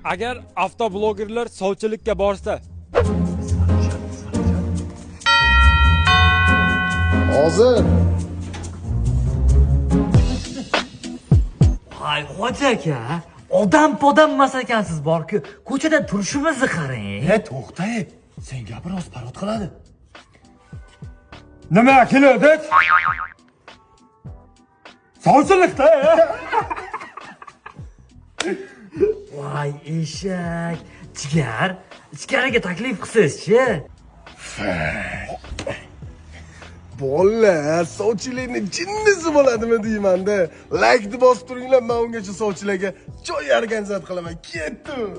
Agar avtoblogerlar sovchilikka borsa, hozir Hay hoji aka, odam podammas ekansiz borku, ko'chada turishimizni qarang. to'xta, senga biroz parod qiladi. nima keldik? Sovchilikda. Voy eshak, jigar, ichkariga taklif qilsangiz-chi? Bolalar, sovchilikni jinnisi bo'ladimi deyman-da. Like-ni bosib turinglar, men ungacha sovchilarga joy organizat qilaman. Ketdim.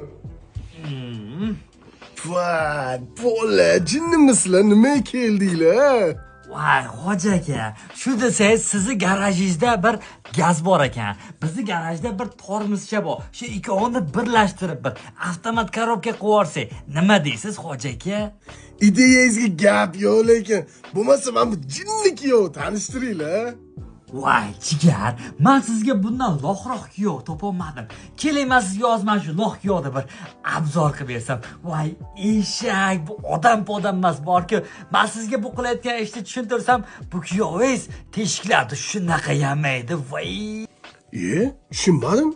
Voy, bola, jinnimisizlar, nima keldinglar? Voy hoji aka, shu desangiz sizni garajingizda bir gaz bor ekan. Bizni garajda bir tormizcha bor. Shu ikkovini birlashtirib bir avtomat korobka qilib yuborsak, nima deysiz hoji aka? Ideyangizga gap yo'q, lekin bo'lmasa men bu jinni kuyov tanishtiringlar. Voy jigar, men sizga bundan lohroq kuyov topolmadim. Keling, men sizga hozir shu loh kuyovni bir abzor qilib bersam. Voy eshak, bu odam podam emas borku. Men sizga bu qilayotgan ishni tushuntirsam, bu kuyovingiz teshiklarni shunaqa yamaydi. Voy. Tushunmadim.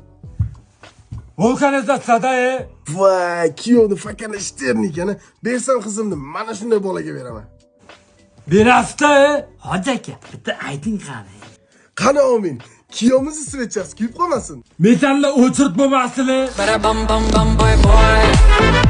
Vulkanizatsiyada, Voy, kuyovni fakana ishternikani bersam qizimni mana shunday bolaga beraman. berasda. Hoji aka, bitta ayting qani. Qani omin, kuyovimizni svechasi kuyib qolmasin. Metalni o'chirib bo'lmasini. Bada bum bum bum boy boy.